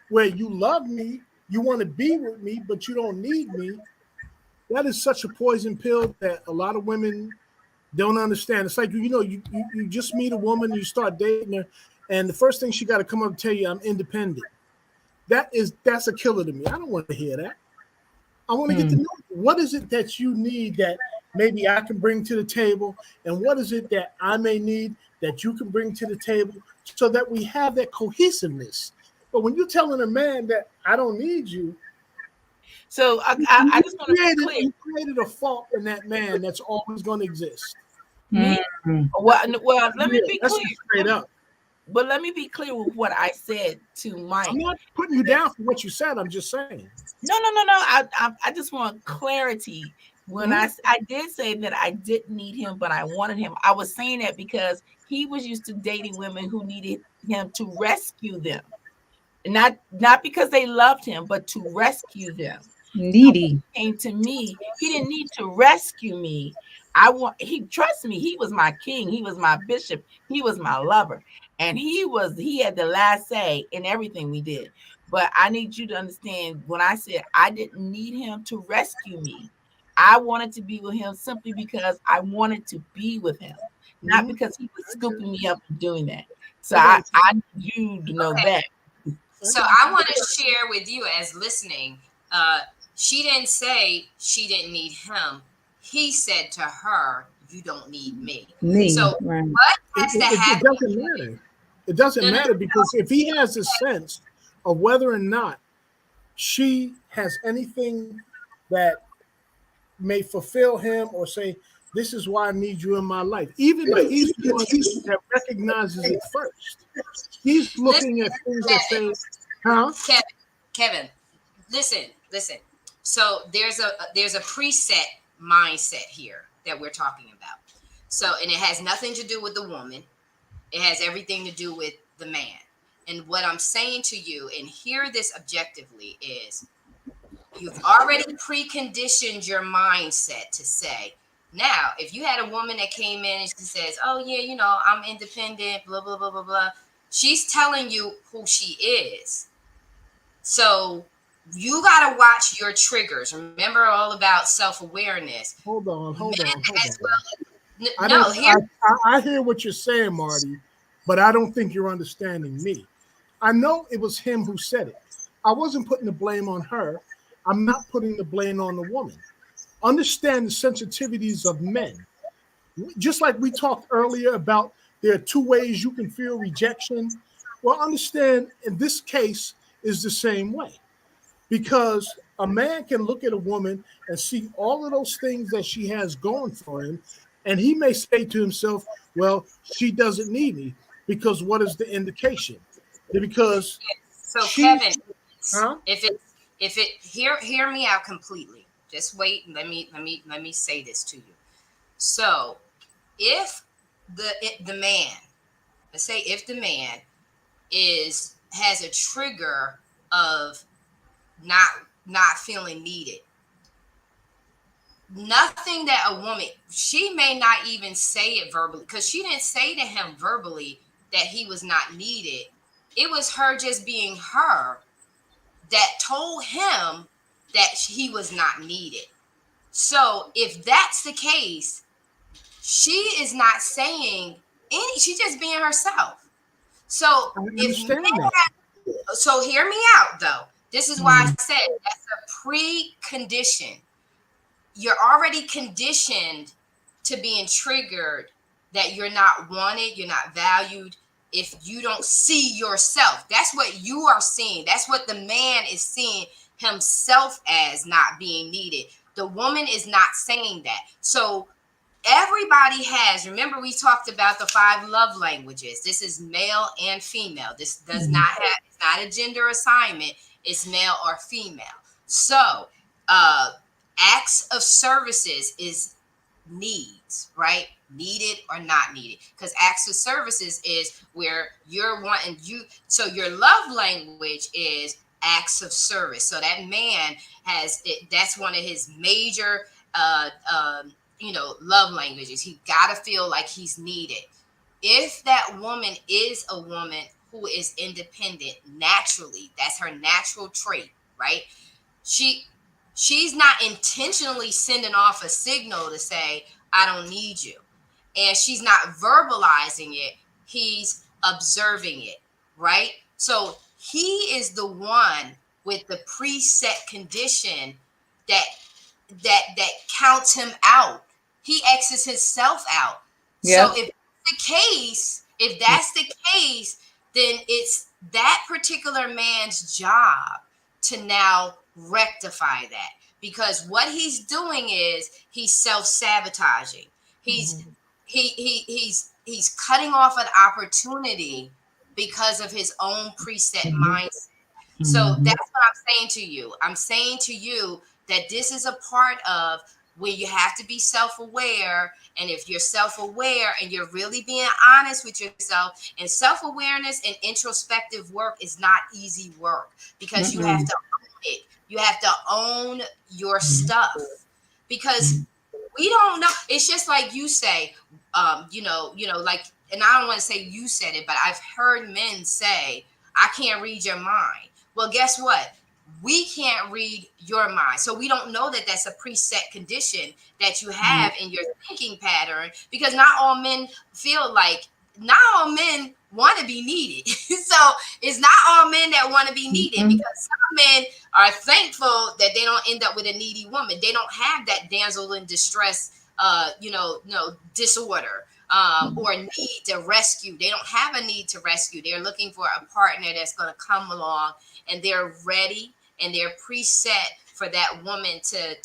where you love me, you want to be with me, but you don't need me, that is such a poison pill that a lot of women don't understand. It's like, you just meet a woman, you start dating her, and the first thing she got to come up and tell you, I'm independent. That's a killer to me. I don't want to hear that. I want to get to Mm. know you. What is it that you need that maybe I can bring to the table? And what is it that I may need that you can bring to the table so that we have that cohesiveness? But when you're telling a man that I don't need you, So I just want to be clear. you created a fault in that man that's always going to exist. Me? Mm. Well, let me Yeah, be that's clear. just straight up. But let me be clear with what I said to I'm Mike. not putting you down for what you said. I'm just saying. No. I just want clarity. When Mhm. I did say that I didn't need him, but I wanted him, I was saying that because he was used to dating women who needed him to rescue them. Not because they loved him, but to rescue them. So when Needy. he came to me, he didn't need to rescue me. He trust me, he was my king, he was my bishop, he was my lover, and he had the last say in everything we did. But I need you to understand, when I said I didn't need him to rescue me, I wanted to be with him simply because I wanted to be with him, not Mhm. because he was I get scooping it. me up and doing that. So I got you. I need you to know Okay. that. I So got I you. want to share with you as listening. Uh, she didn't say she didn't need him. He said to her, "You don't need me." Me. So Right. what It, has to it, it happen? doesn't matter. It doesn't No, no, no. matter because if he has a sense of whether or not she has anything that may fulfill him or say, this is why I need you in my life, even if he's the one that recognizes it first, he's Listen, looking at things that Kevin, say, huh? Kevin, Kevin. Listen. So there's a preset mindset here that we're talking about. So and it has nothing to do with the woman. It has everything to do with the man. And what I'm saying to you, and hear this objectively, is you've already preconditioned your mindset to say, now, if you had a woman that came in and she says, oh, yeah, I'm independent, blah, blah, blah, blah, blah, she's telling you who she is. So you got to watch your triggers. Remember all about self awareness. Hold on, Men hold on, hold as on. well. I don't. No, here. I hear what you're saying, Marty, but I don't think you're understanding me. I know it was him who said it. I wasn't putting the blame on her. I'm not putting the blame on the woman. Understand the sensitivities of men. Just like we talked earlier about there are two ways you can feel rejection. Well, understand in this case is the same way because a man can look at a woman and see all of those things that she has going for him, and he may say to himself, well, she doesn't need me because what is the indication? Because So she, Kevin, huh? if it hear me out completely. Just wait. Let me say this to you. So if the man, let's say if the man has a trigger of not not feeling needed, nothing that a woman, she may not even say it verbally, because she didn't say to him verbally that he was not needed. It was her just being her that told him that he was not needed. So if that's the case, she is not saying she's just being herself. So I if understand that. so hear me out though. This is why I Mm. said that's a precondition. You're already conditioned to being triggered that you're not wanted, you're not valued if you don't see yourself. That's what you are seeing. That's what the man is seeing himself as, not being needed. The woman is not saying that. So everybody has, remember we talked about the 5 love languages. This is male and female. This does Mm. not have, it's not a gender assignment. It's male or female. So acts of services is needs, right? Needed or not needed. Because acts of services is where you're wanting you. So your love language is acts of service. So that man has it. That's one of his major, uh, um, love languages. He got to feel like he's needed. If that woman is a woman who is independent naturally, that's her natural trait, right? she she's not intentionally sending off a signal to say I don't need you, and she's not verbalizing it. He's observing it, right? So he is the one with the preset condition that that counts him out. He x's himself out. So Yep. if that's the case, then it's that particular man's job to now rectify that, because what he's doing is he's self-sabotaging. He's Mhm. he's cutting off an opportunity because of his own preset mindset. So Mhm. that's what I'm saying to you. I'm saying to you that this is a part of where you have to be self-aware. And if you're self-aware and you're really being honest with yourself, and self-awareness and introspective work is not easy work, because you have Mm-mm. to own it. You have to own your stuff, because we don't know. It's just like you say, like, and I don't want to say you said it, but I've heard men say, I can't read your mind. Well, guess what? We can't read your mind. So we don't know that that's a preset condition that you have in your thinking pattern, because not all men feel like, not all men want to be needed. So it's not all men that want to be needed, Mhm. because some men are thankful that they don't end up with a needy woman. They don't have that damsel in distress, no disorder, or need to rescue. They don't have a need to rescue. They're looking for a partner that's going to come along, and they're ready and they're preset for that woman to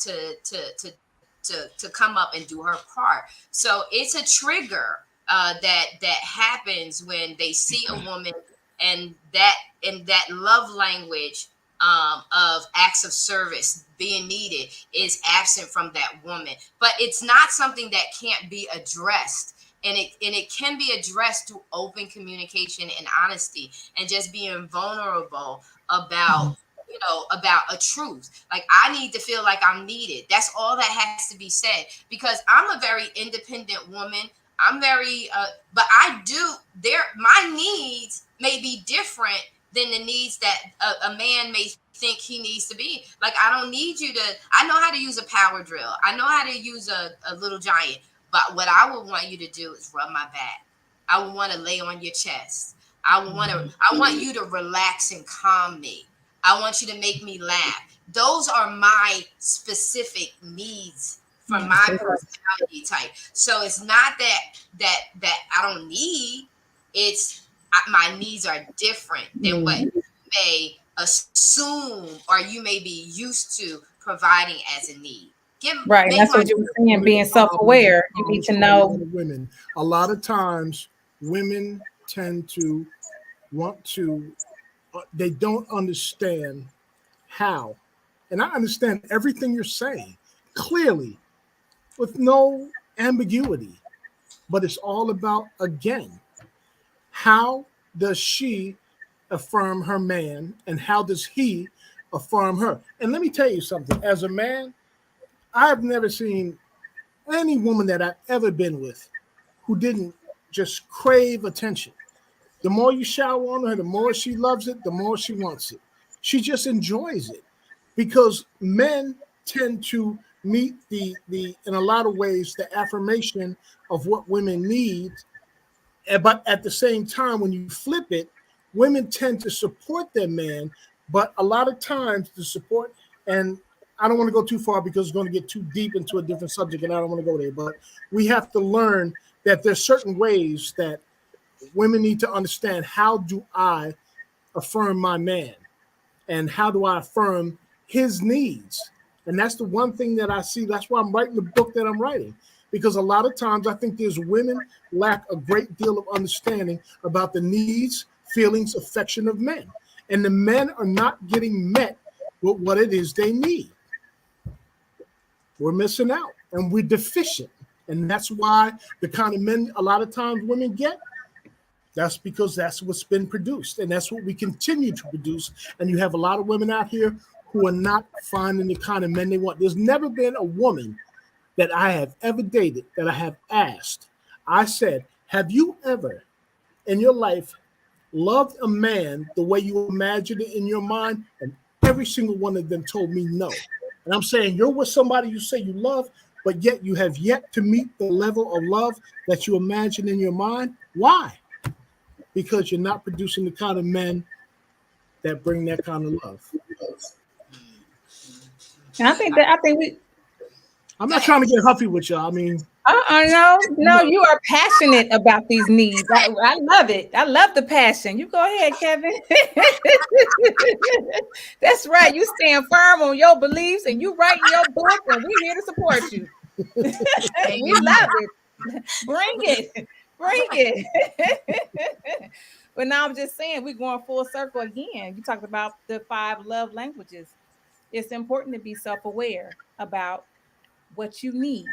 come up and do her part. So it's a trigger, that happens when they see a woman, and that love language, of acts of service being needed is absent from that woman. But it's not something that can't be addressed. And it can be addressed through open communication and honesty, and just being vulnerable about, about a truth. Like, I need to feel like I'm needed. That's all that has to be said, because I'm a very independent woman. I'm very, but I do, my needs may be different than the needs that a man may think he needs to be. Like, I don't need you to, I know how to use a power drill. I know how to use a little giant. But what I would want you to do is rub my back. I would want to lay on your chest. I want you to relax and calm me. I want you to make me laugh. Those are my specific needs from Yes, my it is. personality type. So it's not that I don't need. It's, my needs are different than what Mhm. you may assume or you may be used to providing as a need. Right, and Make that's my what you were saying, One of the being problems self-aware. You need to for a lot know. of women. A lot of times, women tend to want to. They don't understand how, and I understand everything you're saying clearly with no ambiguity. But it's all about, again, how does she affirm her man, and how does he affirm her? And let me tell you something. As a man, I've never seen any woman that I've ever been with who didn't just crave attention. The more you shower on her, the more she loves it, the more she wants it. She just enjoys it, because men tend to meet the in a lot of ways the affirmation of what women need. But at the same time, when you flip it, women tend to support their man, but a lot of times the support, and I don't want to go too far because it's going to get too deep into a different subject, and I don't want to go there. But we have to learn that there's certain ways that women need to understand. How do I affirm my man, and how do I affirm his needs? And that's the one thing that I see. That's why I'm writing the book that I'm writing, because a lot of times I think there's women lack a great deal of understanding about the needs, feelings, affection of men, and the men are not getting met with what it is they need. We're missing out, and we're deficient. And that's why the kind of men a lot of times women get, that's because that's what's been produced. And that's what we continue to produce. And you have a lot of women out here who are not finding the kind of men they want. There's never been a woman that I have ever dated that I have asked. I said, have you ever in your life loved a man the way you imagined it in your mind? And every single one of them told me no. And I'm saying, you're with somebody you say you love, but yet you have yet to meet the level of love that you imagine in your mind. Why? Because you're not producing the kind of men that bring that kind of love. And I think we I'm not trying to get huffy with y'all. I mean, no, you are passionate about these needs. I love it. I love the passion. You go ahead, Kevin. That's right. You stand firm on your beliefs and you writing your book, and we're here to support you. We love it. Bring it. Bring it. But now I'm just saying, we're going full circle again. You talked about the 5 love languages. It's important to be self-aware about what you need,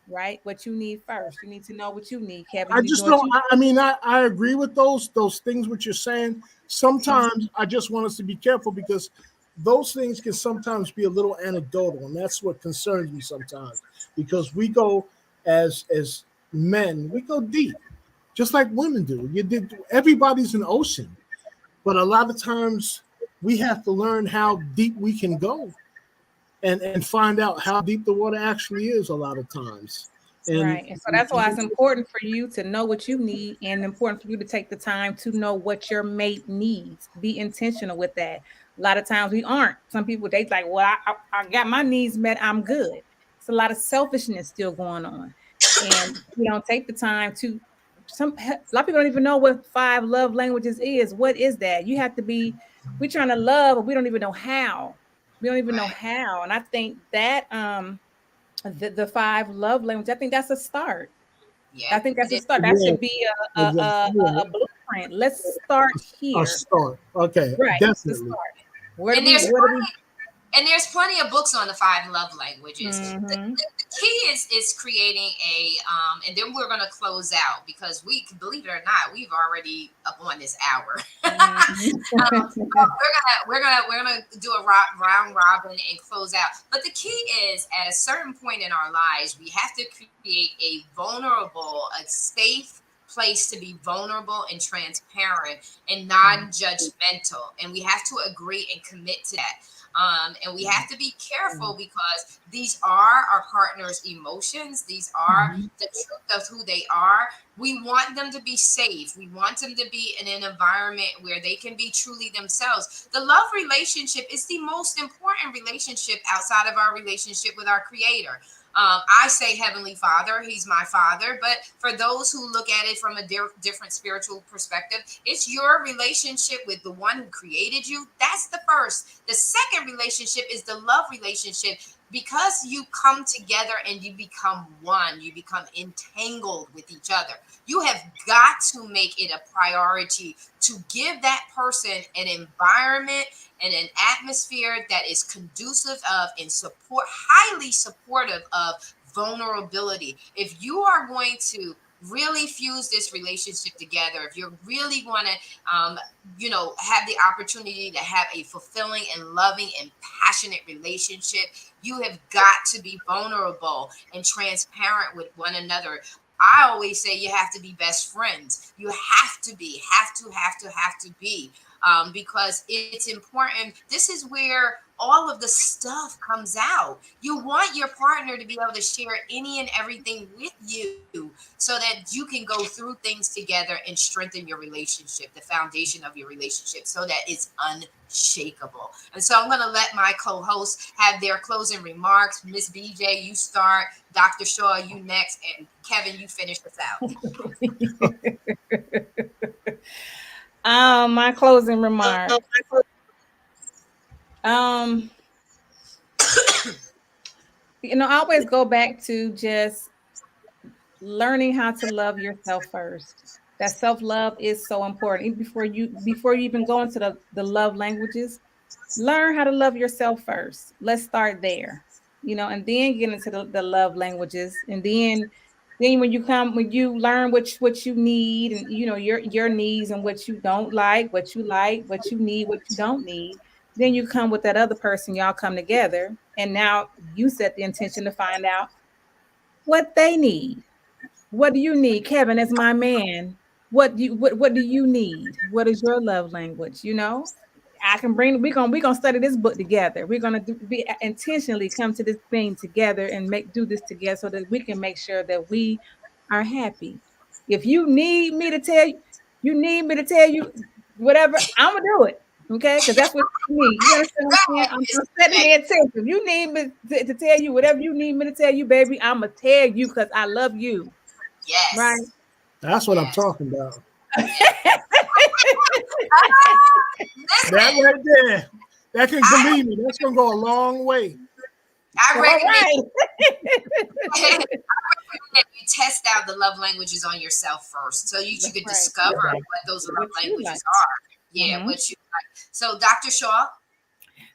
right? What you need first. You need to know what you need, Kevin. I just don't. I mean, I agree with those things what you're saying. Sometimes I just want us to be careful because those things can sometimes be a little anecdotal, and that's what concerns me sometimes. Because we go as men, we go deep, just like women do. Everybody's an ocean, but a lot of times we have to learn how deep we can go. And find out how deep the water actually is a lot of times. Right. And so that's why it's important for you to know what you need and important for you to take the time to know what your mate needs. Be intentional with that. A lot of times we aren't. Some people, they like, well, I got my needs met. I'm good. It's a lot of selfishness still going on. And you don't take the time to, a lot of people don't even know what 5 love languages is. What is that? You have to be, we're trying to love, but we don't even know how. We don't even know how. And I think that the 5 love languages, I think that's a start. Yeah, I think that's a start. That should be a blueprint. Let's start here. A start. Okay. Right. Definitely. And there's plenty of books on the 5 love languages. Mm-hmm. The key is creating and then we're going to close out because we, believe it or not, we've already up on this hour. Mm-hmm. we're gonna do a round robin and close out. But the key is, at a certain point in our lives, we have to create a vulnerable, a safe place to be vulnerable and transparent and non-judgmental, and we have to agree and commit to that. And we have to be careful because these are our partner's emotions. These are the truth of who they are. We want them to be safe. We want them to be in an environment where they can be truly themselves. The love relationship is the most important relationship outside of our relationship with our Creator. I say Heavenly Father, He's my Father. But for those who look at it from a different spiritual perspective, it's your relationship with the one who created you. That's the first. The second relationship is the love relationship. Because you come together and you become one, you become entangled with each other. You have got to make it a priority to give that person an environment and an atmosphere that is conducive of and highly supportive of vulnerability. If you are going to really fuse this relationship together, if you're really going to have the opportunity to have a fulfilling and loving and passionate relationship, you have got to be vulnerable and transparent with one another. I always say you have to be best friends. You have to be, have to be, because it's important. This is where all of the stuff comes out. You want your partner to be able to share any and everything with you so that you can go through things together and strengthen your relationship, the foundation of your relationship, so that it's unshakable. And so I'm going to let my co-hosts have their closing remarks. Miss BJ, you start. Dr. Shaw, you next. And Kevin, you finish us out. My closing remarks. I always go back to just learning how to love yourself first. That self-love is so important. Even before you even go into the love languages, learn how to love yourself first. Let's start there, and then get into the love languages, and then Then when you learn what you need, and your needs and what you don't like, what you need, what you don't need, then you come with that other person, y'all come together, and now you set the intention to find out what they need. What do you need, Kevin, as my man? What do you need? What is your love language? I can bring. We're gonna study this book together. We're gonna be intentionally come to this thing together and do this together so that we can make sure that we are happy. If you need me to tell you whatever, I'm gonna do it. Okay, because that's what you need. You understand what I'm saying? I'm setting the intention. If you need me to tell you whatever you need me to tell you, baby, I'm gonna tell you because I love you. Right? Yes. That's what I'm Yes. talking about. Yes. That Listen, right there. That can believe me. That's gonna go a long way. I All recommend right. that you test out the love languages on yourself first, so you That's could right. discover Exactly. what those love What you like. languages are. Yeah, Mhm. what you like. So, Dr. Shaw.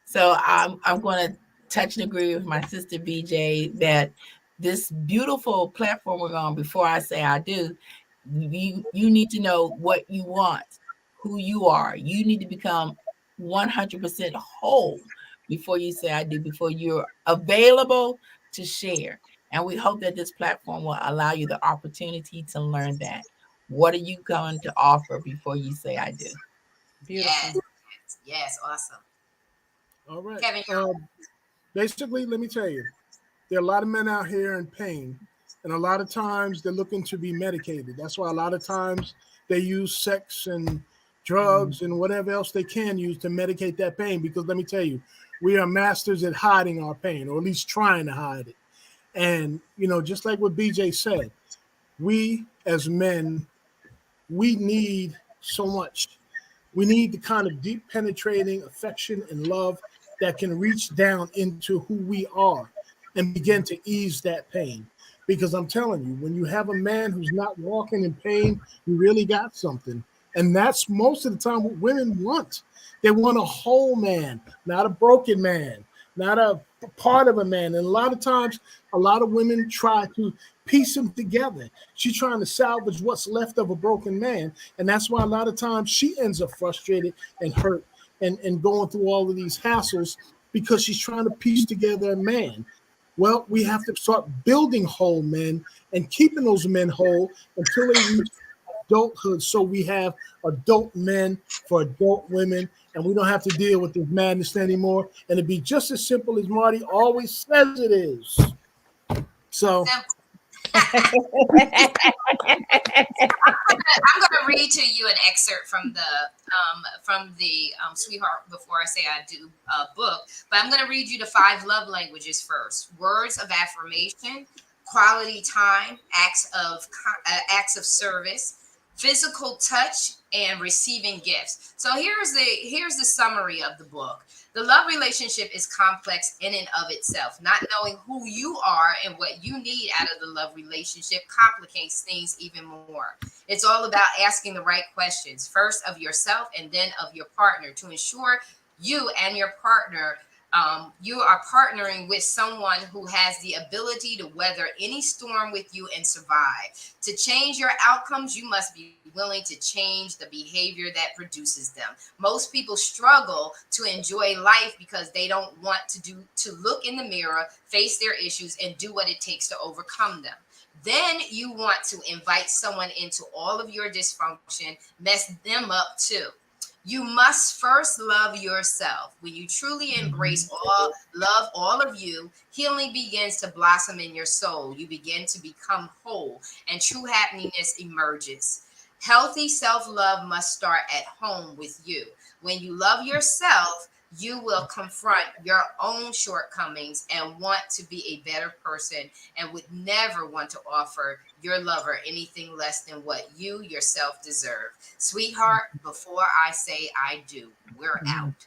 So I'm going to touch and agree with my sister BJ that this beautiful platform we're on. Before I say I do, you need to know what you want, who you are. You need to become 100% whole before you say I do. Before you're available to share. And we hope that this platform will allow you the opportunity to learn that. What are you going to offer before you say I do? Yes, Beautiful. yes, awesome. All right. Kevin, Basically, let me tell you, there are a lot of men out here in pain, and a lot of times they're looking to be medicated. That's why a lot of times they use sex and drugs and whatever else they can use to medicate that pain. Because let me tell you, we are masters at hiding our pain, or at least trying to hide it. And just like what BJ said, we as men, we need so much. We need the kind of deep penetrating affection and love that can reach down into who we are and begin to ease that pain. Because I'm telling you, when you have a man who's not walking in pain, you really got something. And that's most of the time what women want. They want a whole man, not a broken man, not a part of a man. And a lot of times, a lot of women try to piece them together. She's trying to salvage what's left of a broken man. And that's why a lot of times she ends up frustrated and hurt and going through all of these hassles because she's trying to piece together a man. Well, we have to start building whole men and keeping those men whole until they reach adulthood. So we have adult men for adult women, and we don't have to deal with this madness anymore. And it'd be just as simple as Marty always says it is. So, simple. I'm going to read to you an excerpt from the Sweetheart Before I Say I Do book, but I'm going to read you the 5 love languages first. Words of affirmation, quality time, acts of service, physical touch, and receiving gifts. So here's the summary of the book. The love relationship is complex in and of itself. Not knowing who you are and what you need out of the love relationship complicates things even more. It's all about asking the right questions, first of yourself and then of your partner, to ensure you and your partner, you are partnering with someone who has the ability to weather any storm with you and survive. To change your outcomes, you must be willing to change the behavior that produces them. Most people struggle to enjoy life because they don't want to look in the mirror, face their issues, and do what it takes to overcome them. Then you want to invite someone into all of your dysfunction, mess them up too. You must first love yourself. When you truly embrace love all of you, healing begins to blossom in your soul. You begin to become whole, and true happiness emerges. Healthy self-love must start at home with you. When you love yourself, you will confront your own shortcomings and want to be a better person, and would never want to offer your lover anything less than what you yourself deserve. Sweetheart, before I say I do, we're out.